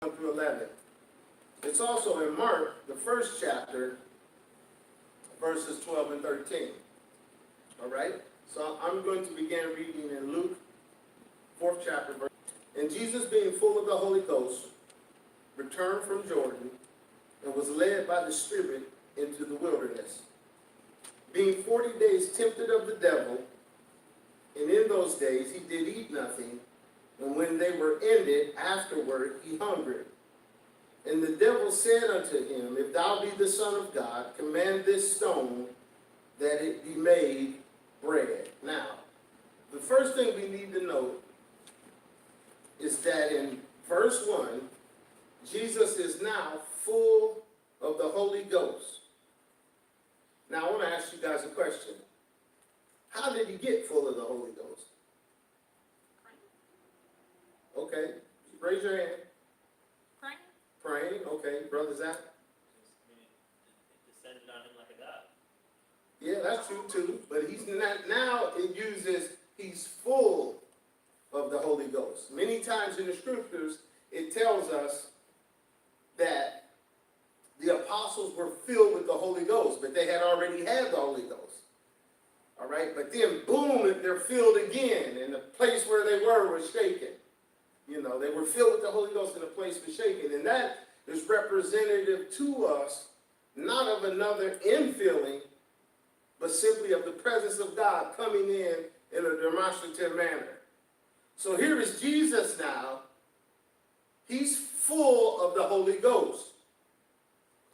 1 through 11. It's also in Mark, the first chapter, verses 12 and 13. All right? So I'm going to begin reading in Luke, 4th chapter. And Jesus, being full of the Holy Ghost, returned from Jordan and was led by the Spirit into the wilderness, being 40 days tempted of the devil. And in those days he did eat nothing, and when they were ended, afterward he hungered. And the devil said unto him, If thou be the Son of God, command this stone that it be made bread. Now, the first thing we need to note is that in verse 1, Jesus is now full of the Holy Ghost. Now, I want to ask you guys a question. How did he get full of the Holy Ghost? Okay, raise your hand. Praying, okay. Brother Zach? It descended on him like a dove. Yeah, that's true too. But he's not, now it uses, he's full of the Holy Ghost. Many times in the scriptures, it tells us that the apostles were filled with the Holy Ghost, but they had already had the Holy Ghost. All right, but then boom, they're filled again, and the place where they were was shaken. You know, they were filled with the Holy Ghost and the place was shaken. And that is representative to us, not of another infilling, but simply of the presence of God coming in a demonstrative manner. So here is Jesus now. He's full of the Holy Ghost.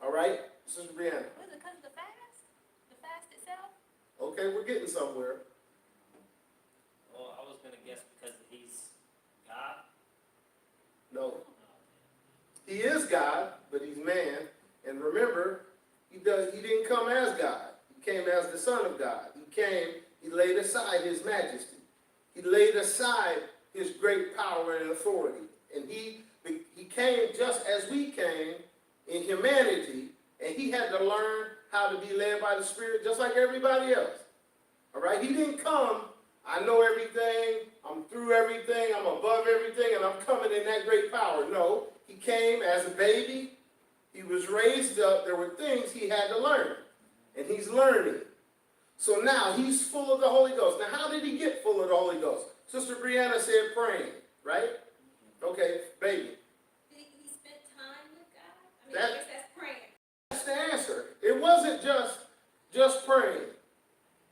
All right? Sister Brianna. Was it because of the fast? The fast itself? Okay, we're getting somewhere. Well, I was going to guess because he's God. No. He is God, but he's man. And remember, he didn't come as God. He came as the Son of God. He laid aside his majesty. He laid aside his great power and authority. And he came just as we came in humanity, and he had to learn how to be led by the Spirit just like everybody else. All right? He didn't come, I know everything, I'm through everything, I'm above everything, and I'm coming in that great power. No, he came as a baby. He was raised up. There were things he had to learn, and he's learning. So now he's full of the Holy Ghost. Now, how did he get full of the Holy Ghost? Sister Brianna said praying, right? Okay, baby. Did he spend time with God? I guess that's praying. That's the answer. It wasn't just praying.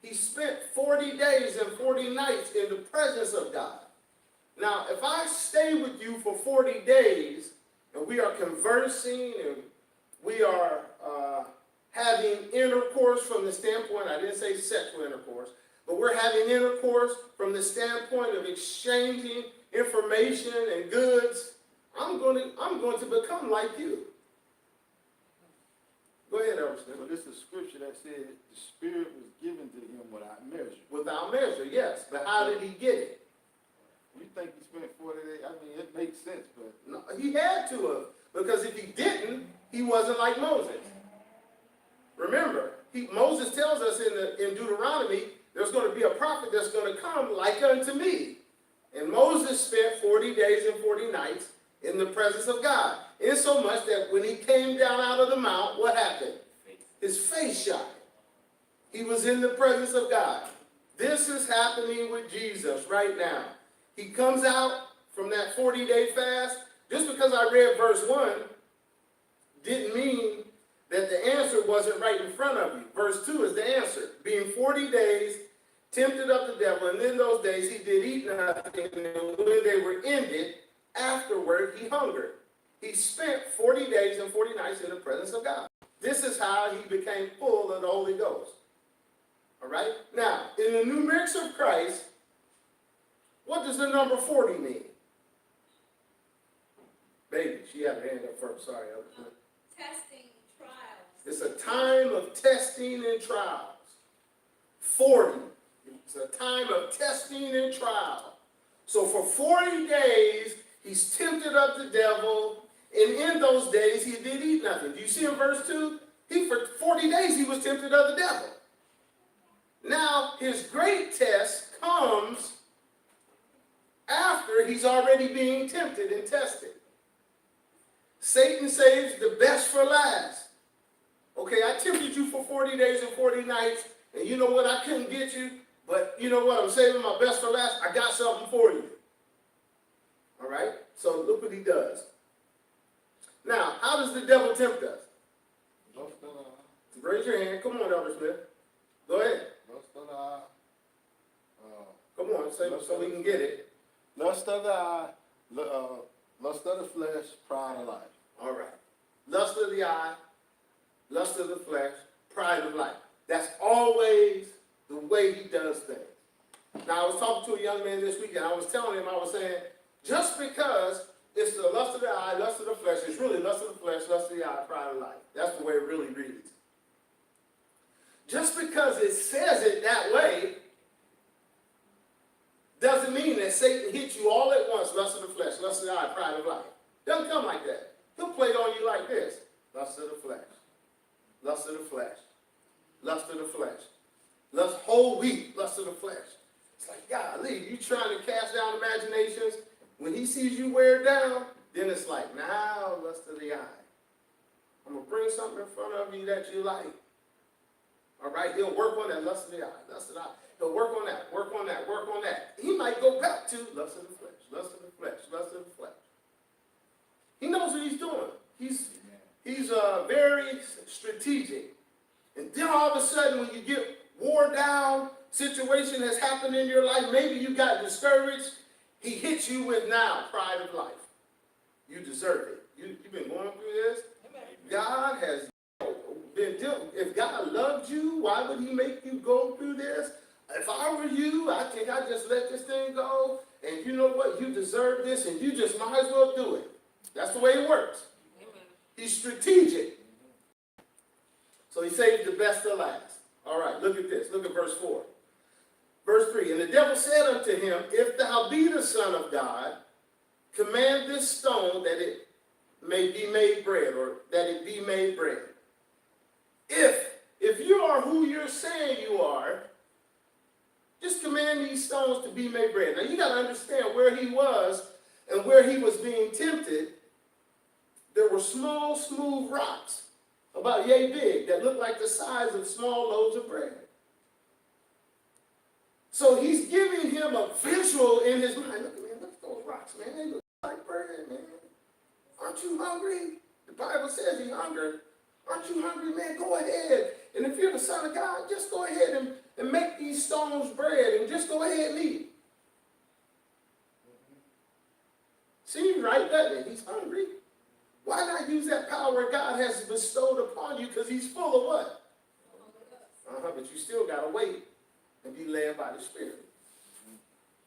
He spent 40 days and 40 nights in the presence of God. Now, if I stay with you for 40 days, and we are conversing, and we are having intercourse from the standpoint, I didn't say sexual intercourse, but we're having intercourse from the standpoint of exchanging information and goods, I'm going to become like you. Go ahead, Everson. So this is a scripture that said the Spirit was given to him without measure. Without measure, yes. But how did he get it? You think he spent 40 days? I mean, it makes sense, but... No, he had to have. Because if he didn't, he wasn't like Moses. Remember, Moses tells us in Deuteronomy, there's going to be a prophet that's going to come like unto me. And Moses spent 40 days and 40 nights in the presence of God. Insomuch that when he came down out of the mount, what happened? His face shined. He was in the presence of God. This is happening with Jesus right now. He comes out from that 40-day fast. Just because I read verse 1 didn't mean that the answer wasn't right in front of you. Verse 2 is the answer. Being 40 days, tempted of the devil, and in those days he did eat nothing, and when they were ended, afterward he hungered. He spent 40 days and 40 nights in the presence of God. This is how he became full of the Holy Ghost. All right? Now, in the numerics of Christ, what does the number 40 mean? Baby, she had her hand up first. Sorry. Testing, trials. It's a time of testing and trials. 40. It's a time of testing and trial. So for 40 days, he's tempted of the devil, and in those days, he did eat nothing. Do you see in verse 2? For 40 days, he was tempted of the devil. Now, his great test comes after he's already being tempted and tested. Satan saves the best for last. Okay, I tempted you for 40 days and 40 nights, and you know what? I couldn't get you, but you know what? I'm saving my best for last. I got something for you. All right? So look what he does. Now, how does the devil tempt us? Lust of the eye. Raise your hand. Come on, Elder Smith. Go ahead. Lust of the eye. Come on, say so we can get it. Lust of the eye. Lust of the flesh. Pride of life. All right. Lust of the eye, lust of the flesh, pride of life. That's always the way he does things. Now, I was talking to a young man this week, and I was telling him, I was saying, just because it's the lust of the eye, lust of the flesh, it's really lust of the flesh, lust of the eye, pride of life. That's the way it really reads. Just because it says it that way doesn't mean that Satan hits you all at once, lust of the flesh, lust of the eye, pride of life. Doesn't come like that. He'll play it on you like this. Lust of the flesh, lust of the flesh, lust of the flesh. Lust whole week, lust of the flesh. It's like, golly, you trying to cast down imaginations. When he sees you wear down, then it's like, now lust of the eye. I'm going to bring something in front of you that you like. All right, he'll work on that lust of the eye, lust of the eye. He'll work on that, work on that, work on that. He might go back to lust of the flesh, lust of the flesh, lust of the flesh. He knows what he's doing. He's very strategic. And then all of a sudden, when you get wore down, situation has happened in your life, maybe you got discouraged, he hits you with now pride of life. You deserve it. You've been going through this. God has been dealing. If God loved you, why would he make you go through this? If I were you, I think I'd just let this thing go. And you know what? You deserve this, and you just might as well do it. That's the way it works. He's strategic. So he saves the best to last. All right, look at this. Look at verse 4. Verse 3. And the devil said unto him, If thou be the Son of God, command this stone that it may be made bread, or that it be made bread. If you are who you're saying you are, just command these stones to be made bread. Now you got to understand where he was and where he was being tempted. There were small, smooth rocks, about yay big, that looked like the size of small loaves of bread. So he's giving him a visual in his mind. Look, man, look at those rocks, man. They look like bread, man. Aren't you hungry? The Bible says he's hungry. Aren't you hungry, man? Go ahead. And if you're the Son of God, just go ahead and make these stones bread and just go ahead and eat. Seems right, doesn't it? He's hungry. Why not use that power God has bestowed upon you? Because he's full of what? But you still got to wait and be led by the Spirit.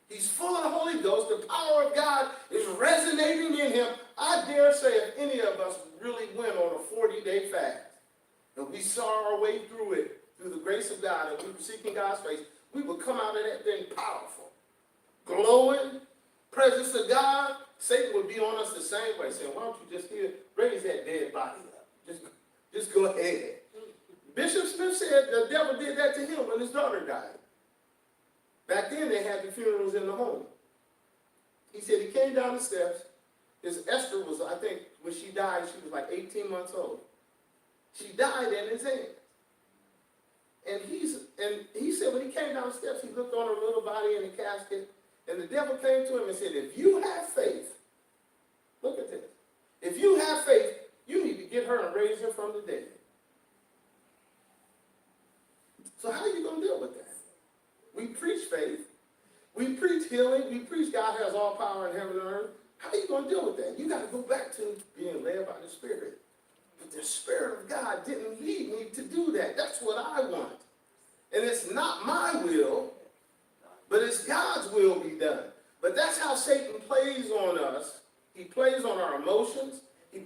He's full of the Holy Ghost. The power of God is resonating in him. I dare say if any of us really went on a 40-day fast and we saw our way through it, through the grace of God, and we were seeking God's face, we would come out of that thing powerful, glowing, presence of God. Satan would be on us the same way, saying, why don't you just raise that dead body up? Just go ahead. Bishop Smith said the devil did that to him when his daughter died. Back then, they had the funerals in the home. He said he came down the steps. His Esther was, I think, when she died, she was like 18 months old. She died in his hands. And he said when he came down the steps, he looked on her little body in the casket, and the devil came to him and said, if you have faith, look at this. If you have faith, you need to get her and raise her from the dead. So how are you going to deal with that? We preach faith. We preach healing. We preach God has all power in heaven and earth. How are you going to deal with that? You got to go back to being led by the Spirit. But the Spirit of God didn't lead me to do that. That's what I want. And it's not my will, but it's God's will be done. But that's how Satan plays on us. He plays on our emotions.